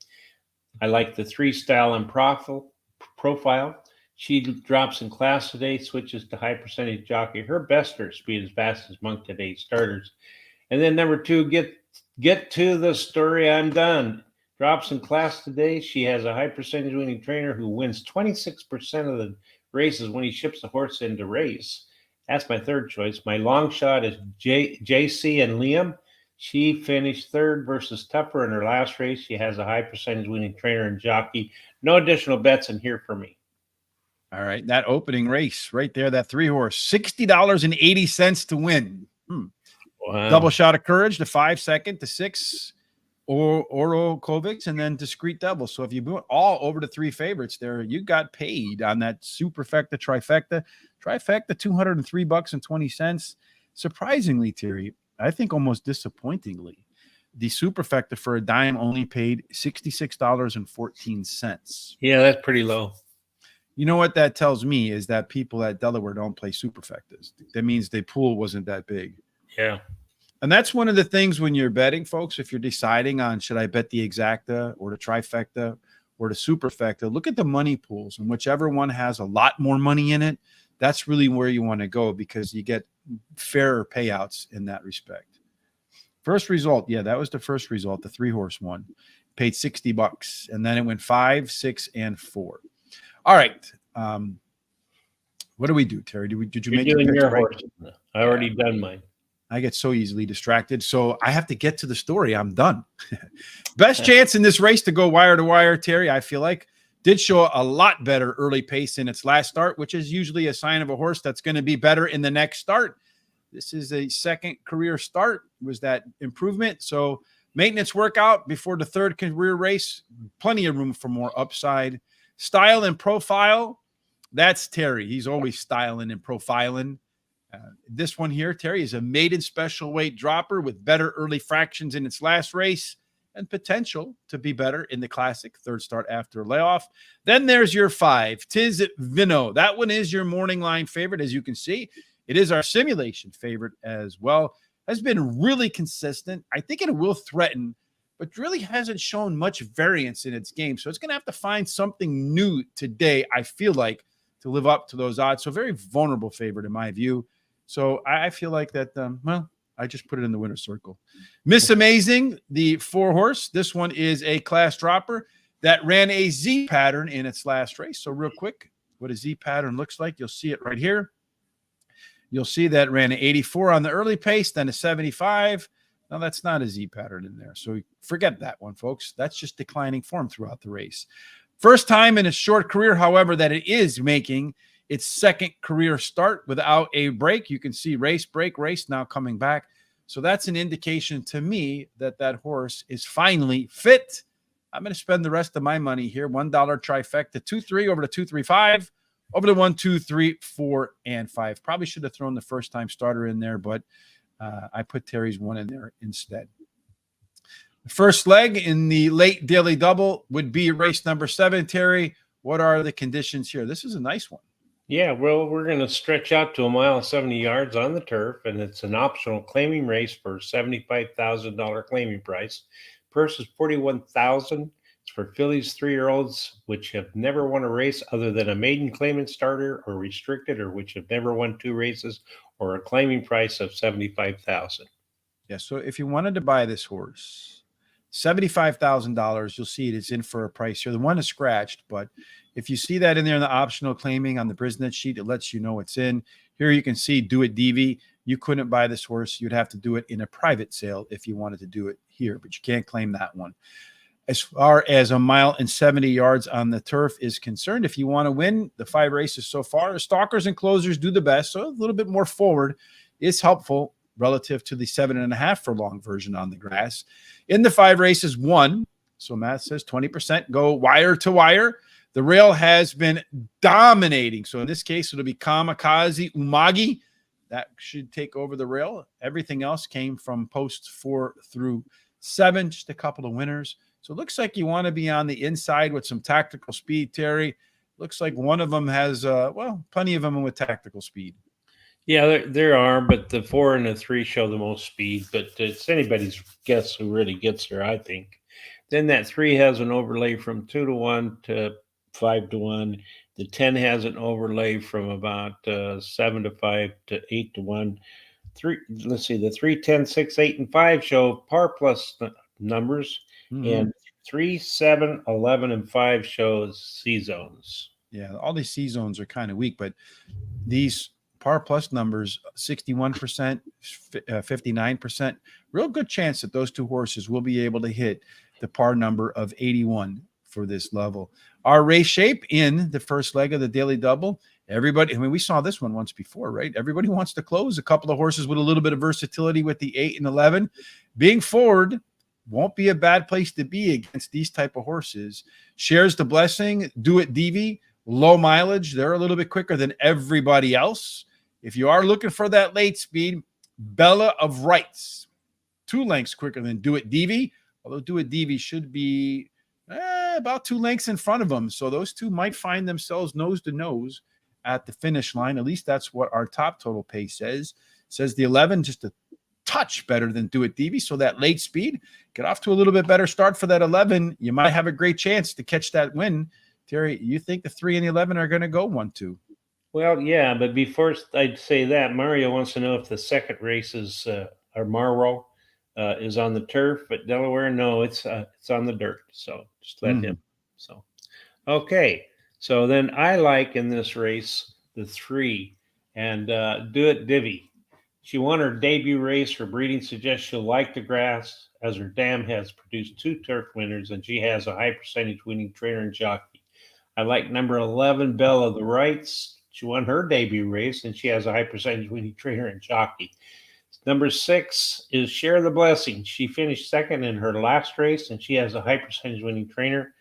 I like the 3 style and profile. She drops in class today, switches to high percentage jockey. Her best start speed is fast as Monk today starters. And then number 2, get to the story. I'm done. Drops in class today. She has a high percentage winning trainer who wins 26% of the races when he ships the horse into race. That's my 3rd choice. My long shot is JC and Liam. She finished 3rd versus Tupper in her last race. She has a high percentage winning trainer and jockey. No additional bets in here for me. All right, that opening race right there, that 3-horse, $60.80 to win. Wow. Double Shot of Courage, the 5 second, the 6 Oro Kovics, and then Discreet Devil. So if you put all over the 3 favorites there, you got paid on that superfecta trifecta. Trifecta, $203.20. Surprisingly, Terry, I think almost disappointingly, the superfecta for a dime only paid $66.14. Yeah, that's pretty low. You know what that tells me is that people at Delaware don't play superfectas. That means the pool wasn't that big. Yeah. And that's one of the things when you're betting, folks, if you're deciding on should I bet the exacta or the trifecta or the superfecta, look at the money pools, and whichever one has a lot more money in it, that's really where you want to go because you get fairer payouts in that respect. First result, yeah, that was the first result, the 3-horse one. Paid $60, and then it went 5, 6, and 4. All right. What do we do, Terry? Did you You're make your doing picks, your right? horse. I already done mine. I get so easily distracted, so I have to get to the story. I'm done. Best chance in this race to go wire to wire, Terry, I feel like, did show a lot better early pace in its last start, which is usually a sign of a horse that's going to be better in the next start. This is a second career start. Was that improvement? So maintenance workout before the third career race, plenty of room for more upside. Style and profile, that's Terry. He's always styling and profiling. This one here, Terry, is a maiden special weight dropper with better early fractions in its last race and potential to be better in the classic third start after a layoff. Then there's your 5, Tiz Vino. That one is your morning line favorite, as you can see. It is our simulation favorite as well. Has been really consistent. I think it will threaten, but really hasn't shown much variance in its game. So it's going to have to find something new today, I feel like, to live up to those odds. So very vulnerable favorite in my view. So I feel like that, I just put it in the winner's circle. Miss Amazing, the 4-horse. This one is a class dropper that ran a Z pattern in its last race. So real quick, what a Z pattern looks like, you'll see it right here. You'll see that ran an 84 on the early pace, then a 75. Now, that's not a Z pattern in there. So forget that one, folks. That's just declining form throughout the race. First time in its short career, however, that it is making its second career start without a break. You can see race, break, race now coming back. So that's an indication to me that that horse is finally fit. I'm going to spend the rest of my money here. $1 trifecta, 2-3 over to 2-3-5, over to 1, 2, 3, 4, and 5. Probably should have thrown the first time starter in there, but I put Terry's one in there instead. The first leg in the late daily double would be race number 7. Terry, what are the conditions here? This is a nice one. Yeah, well, we're going to stretch out to 1 mile and 70 yards on the turf, and it's an optional claiming race for $75,000 claiming price. Purse is $41,000. It's for fillies 3-year-olds which have never won a race other than a maiden claimant starter or restricted, or which have never won 2 races, or a claiming price of $75,000. Yeah, so if you wanted to buy this horse, $75,000, you'll see it is in for a price here. The one is scratched, but if you see that in there in the optional claiming on the Brisnet sheet, it lets you know it's in. Here you can see Do It DV. You couldn't buy this horse. You'd have to do it in a private sale if you wanted to do it here, but you can't claim that one. As far as 1 mile and 70 yards on the turf is concerned, if you want to win the 5 races so far, stalkers and closers do the best. So a little bit more forward is helpful relative to the 7.5 furlong version on the grass. In the 5 races, 1, so math says 20% go wire to wire. The rail has been dominating. So in this case, it'll be Kamikaze Umagi. That should take over the rail. Everything else came from posts 4 through 7, just a couple of winners. So it looks like you want to be on the inside with some tactical speed, Terry. Looks like one of them has, plenty of them with tactical speed. Yeah, there are, but the 4 and the 3 show the most speed, but it's anybody's guess who really gets there, I think. Then that 3 has an overlay from 2 to 1 to 5 to 1. The 10 has an overlay from about 7 to 5 to 8 to 1. The 3, 10, 6, 8, and 5 show par plus numbers, and 3, 7, 11, and 5 shows C zones. Yeah, all these C zones are kind of weak, but these par plus numbers, 61%, 59%, real good chance that those 2 horses will be able to hit the par number of 81 for this level. our race shape in the first leg of the daily double. Everybody, I mean, we saw this one once before, right? Everybody wants to close. A couple of horses with a little bit of versatility with the 8 and 11. Being forward won't be a bad place to be against these type of horses. Shares the blessing. Do It Divi, low mileage. They're a little bit quicker than everybody else. If you are looking for that late speed, Bella of Rights, 2 lengths quicker than Do It Divi, although Do It Divi should be about 2 lengths in front of them. So those two might find themselves nose to nose at the finish line. At least that's what our top total pace says. It says the 11 just a touch better than Do It Divi. So that late speed, get off to a little bit better start for that 11. You might have a great chance to catch that win. Terry, you think the 3 and the 11 are going to go 1-2? Well, yeah, but before I'd say that, Mario wants to know if the second race is or Marrow is on the turf at Delaware. No, it's on the dirt. So just let him. So okay. So then I like in this race the 3 and Do It Divi. She won her debut race. Her breeding suggests she'll like the grass, as her dam has produced 2 turf winners, and she has a high percentage winning trainer and jockey. I like number 11, Bella of the Rights. She won her debut race, and she has a high percentage winning trainer and jockey. Number 6 is Share the Blessing. She finished second in her last race, and she has a high percentage winning trainer.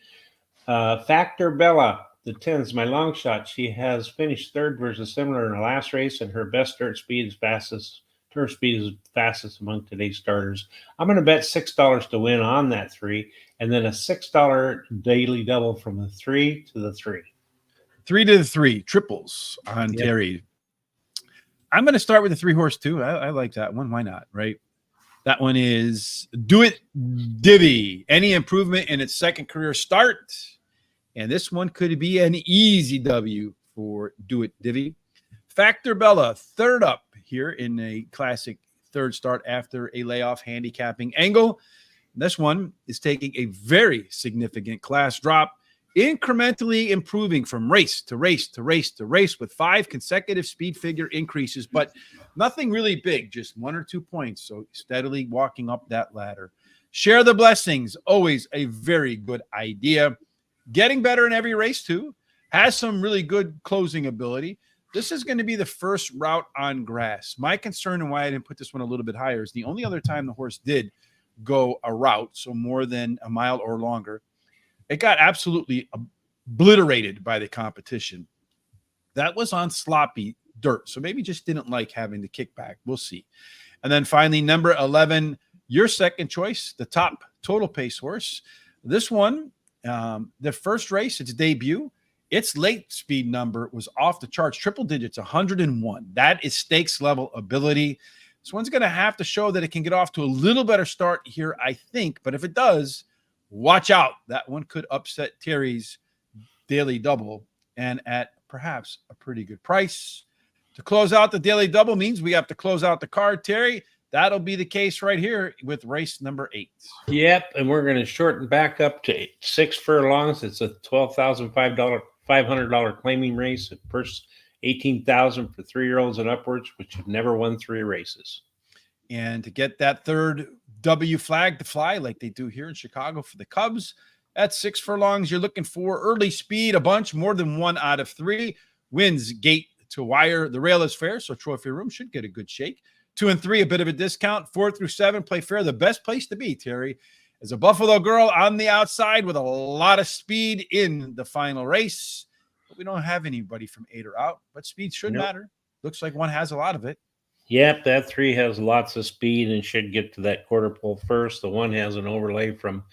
Factor Bella, the 10 is my long shot. She has finished third versus similar in her last race, and her best dirt speed is fastest. Turf speed is fastest among today's starters. I'm going to bet $6 to win on that 3, and then a $6 daily double from the 3 to the 3. 3 to the 3 triples on Terry. I'm going to start with the 3 horse too. I like that one. Why not? Right. That one is Do It Divi. Any improvement in its second career start. And this one could be an easy W for Do It Divi. Factor Bella, third up here in a classic third start after a layoff handicapping angle. This one is taking a very significant class drop, incrementally improving from race to race to race to race with 5 consecutive speed figure increases, but nothing really big, just 1 or 2 points. So steadily walking up that ladder. Share the Blessings, always a very good idea. Getting better in every race too. Has some really good closing ability. This is going to be the first route on grass. My concern and why I didn't put this one a little bit higher is the only other time the horse did go a route, so more than a mile or longer, it got absolutely obliterated by the competition. That was on sloppy dirt, so maybe just didn't like having the kickback. We'll see. And then finally, number 11, your second choice, the top total pace horse. This one, the first race, its debut, its late speed number was off the charts, triple digits, 101. That is stakes level ability. This one's going to have to show that it can get off to a little better start here, I think. But if it does, watch out. That one could upset Terry's daily double, and at perhaps a pretty good price. To close out the daily double means we have to close out the card, Terry. That'll be the case right here with race number 8. Yep, and we're going to shorten back up to 6 furlongs. It's a $12,500 claiming race. It first $18,000 for 3-year-olds and upwards, which have never won 3 races. And to get that third W flag to fly like they do here in Chicago for the Cubs, at 6 furlongs, you're looking for early speed, a bunch, more than 1 out of 3. Wins gate to wire. The rail is fair, so Trophy Room should get a good shake. 2 and 3, a bit of a discount. 4 through 7, play fair. The best place to be, Terry, is a Buffalo girl on the outside with a lot of speed in the final race. But we don't have anybody from 8 or out, but speed should matter. Looks like one has a lot of it. Yep, that 3 has lots of speed and should get to that quarter pole first. The 1 has an overlay from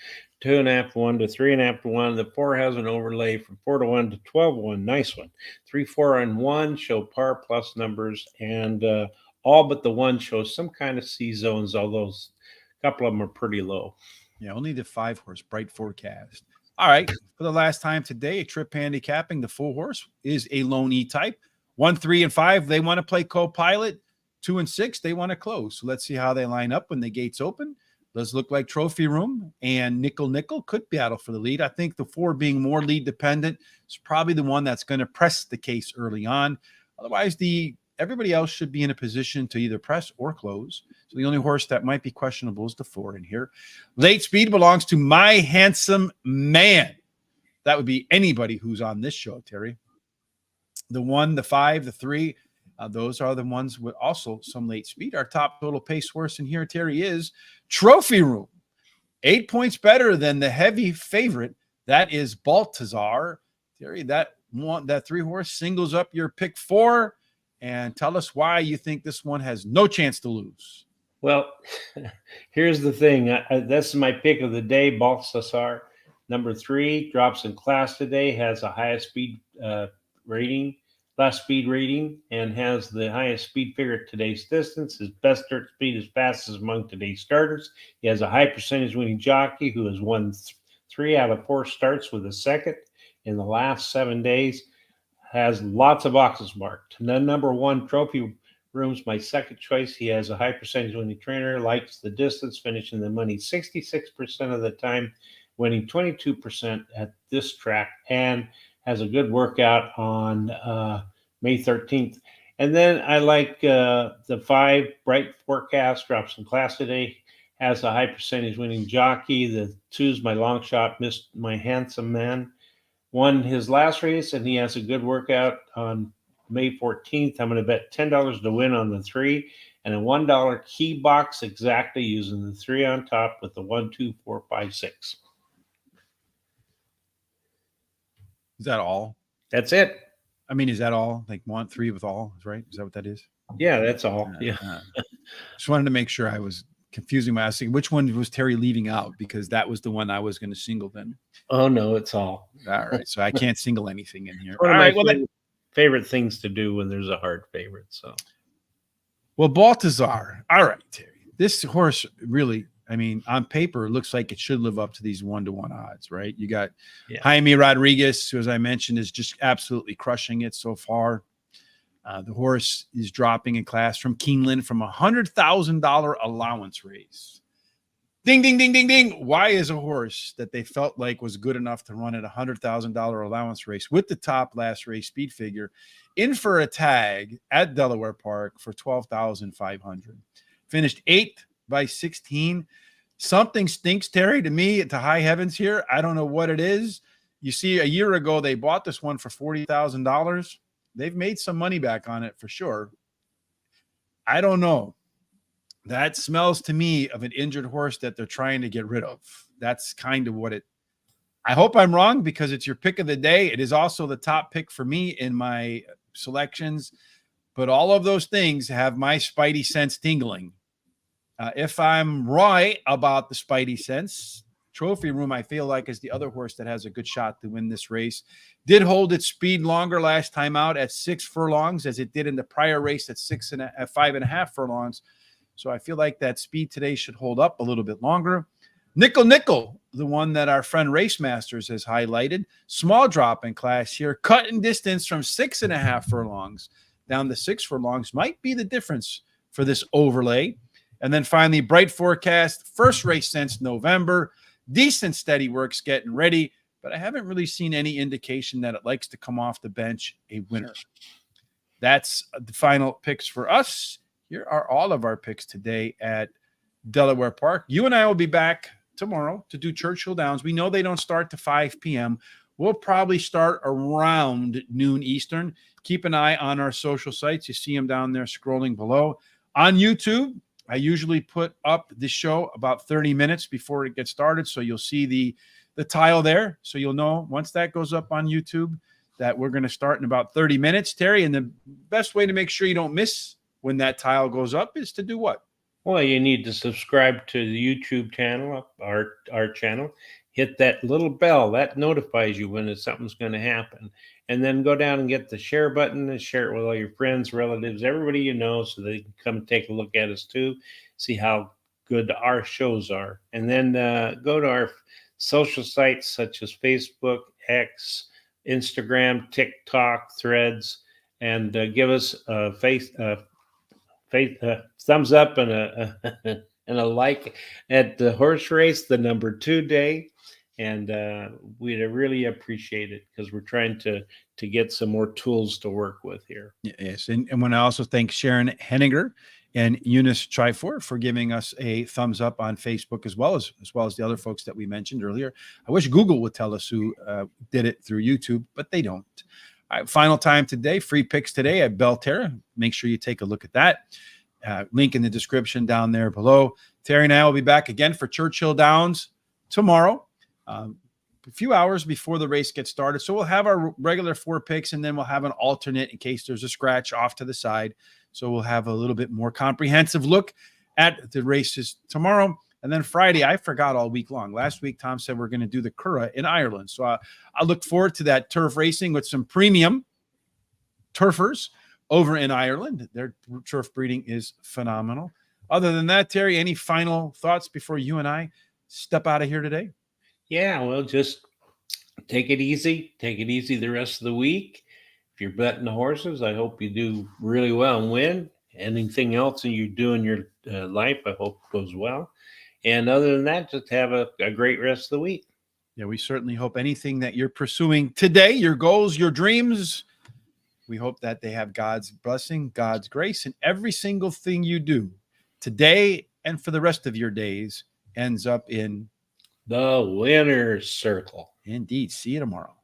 2.5 to 1 to 3.5 to 1. The 4 has an overlay from 4 to 1 to 12 to 1. Nice one. 3, 4, and 1 show par plus numbers, and all but the 1 shows some kind of C zones, although a couple of them are pretty low. Yeah, only the 5 horse, bright forecast. All right, for the last time today, a trip handicapping. The full horse is a lone E type. 1, 3, and 5, they want to play co-pilot. 2 and 6, they want to close. So let's see how they line up when the gates open. Does look like Trophy Room and Nickel could battle for the lead. I think the 4 being more lead dependent is probably the one that's going to press the case early on. Otherwise, everybody else should be in a position to either press or close. So the only horse that might be questionable is the 4 in here. Late speed belongs to My Handsome Man. That would be anybody who's on this show, Terry. The 1, the 5, the 3, those are the ones with also some late speed. Our top total pace horse in here, Terry, is Trophy Room. 8 points better than the heavy favorite. That is Baltazar. Terry, that 3 horse singles up your pick 4. And tell us why you think this one has no chance to lose. Well, here's the thing. That's my pick of the day, Baltazar. Number 3 drops in class today, has a highest speed rating, last speed rating, and has the highest speed figure at today's distance. His best dirt speed is fastest among today's starters. He has a high percentage winning jockey who has won 3 out of 4 starts with a second in the last 7 days. Has lots of boxes marked. And then number 1, Trophy Room's my second choice. He has a high percentage winning trainer, likes the distance, finishing the money 66% of the time, winning 22% at this track, and has a good workout on May 13th. And then I like the 5, Bright Forecast, drops in class today, has a high percentage winning jockey. The 2's my long shot, Missed My Handsome Man. Won his last race, and he has a good workout on May 14th. I'm going to bet $10 to win on the 3 and a $1 key box exactly using the 3 on top with the 1, 2, 4, 5, 6. Is that all? That's it. I mean, is that all? Like 1, 3 with all, right? Is that what that is? Yeah, that's all. Yeah. Just wanted to make sure I was confusing my asking. Which one was Terry leaving out? Because that was the one I was going to single then. Oh, no, it's all. All right. So I can't single anything in here. One of all my right. favorite things to do when there's a hard favorite. Well, Baltazar. All right, Terry. This horse really, I mean, on paper, looks like it should live up to these 1-to-1 odds, right? You got Jaime Rodriguez, who, as I mentioned, is just absolutely crushing it so far. The horse is dropping in class from Keeneland from $100,000 allowance race. Ding, ding, ding, ding, ding. Why is a horse that they felt like was good enough to run at $100,000 allowance race with the top last race speed figure in for a tag at Delaware Park for $12,500? Finished 8th by 16. Something stinks, Terry, to me, to high heavens here. I don't know what it is. You see, a year ago, they bought this one for $40,000. They've made some money back on it for sure. I don't know. That smells to me of an injured horse that they're trying to get rid of. That's kind of what it. I hope I'm wrong because it's your pick of the day. It is also the top pick for me in my selections. But all of those things have my spidey sense tingling. If I'm right about the spidey sense, Trophy Room, I feel like, is the other horse that has a good shot to win this race. Did hold its speed longer last time out at 6 furlongs as it did in the prior race at 5.5 furlongs. So I feel like that speed today should hold up a little bit longer. Nickel, the one that our friend Race Masters has highlighted. Small drop in class here. Cut in distance from 6.5 furlongs down to 6 furlongs might be the difference for this overlay. And then finally, Bright Forecast. First race since November. Decent steady works getting ready. But I haven't really seen any indication that it likes to come off the bench a winner. That's the final picks for us. Here are all of our picks today at Delaware Park. You and I will be back tomorrow to do Churchill Downs. We know they don't start to 5 p.m. We'll probably start around noon Eastern. Keep an eye on our social sites. You see them down there scrolling below. On YouTube, I usually put up the show about 30 minutes before it gets started. So you'll see the tile there. So you'll know once that goes up on YouTube that we're going to start in about 30 minutes, Terry. And the best way to make sure you don't miss when that tile goes up is to do what? Well, you need to subscribe to the YouTube channel, our channel. Hit that little bell. That notifies you when something's going to happen. And then go down and get the share button and share it with all your friends, relatives, everybody you know, so they can come take a look at us too, see how good our shows are. And then go to our social sites such as Facebook, X, Instagram, TikTok, Threads, and give us a thumbs up and a like at the horse race, the number 2 day. And we'd really appreciate it because we're trying to get some more tools to work with here. Yes. And when I also thank Sharon Henninger and Eunice Trifor for giving us a thumbs up on Facebook, as well as the other folks that we mentioned earlier. I wish Google would tell us who did it through YouTube, but they don't. All right, final time today, free picks today at Belterra. Make sure you take a look at that. Link in the description down there below. Terry and I will be back again for Churchill Downs tomorrow, a few hours before the race gets started. So we'll have our regular 4 picks, and then we'll have an alternate in case there's a scratch off to the side. So we'll have a little bit more comprehensive look at the races tomorrow. And then Friday, I forgot all week long. Last week, Tom said we're going to do the Curragh in Ireland. So I look forward to that turf racing with some premium turfers over in Ireland. Their turf breeding is phenomenal. Other than that, Terry, any final thoughts before you and I step out of here today? Yeah, well, just take it easy. Take it easy the rest of the week. If you're betting the horses, I hope you do really well and win. Anything else that you do in your life, I hope goes well. And other than that, just have a great rest of the week. Yeah, we certainly hope anything that you're pursuing today, your goals, your dreams, we hope that they have God's blessing, God's grace, and every single thing you do today and for the rest of your days ends up in the winner's circle. Indeed. See you tomorrow.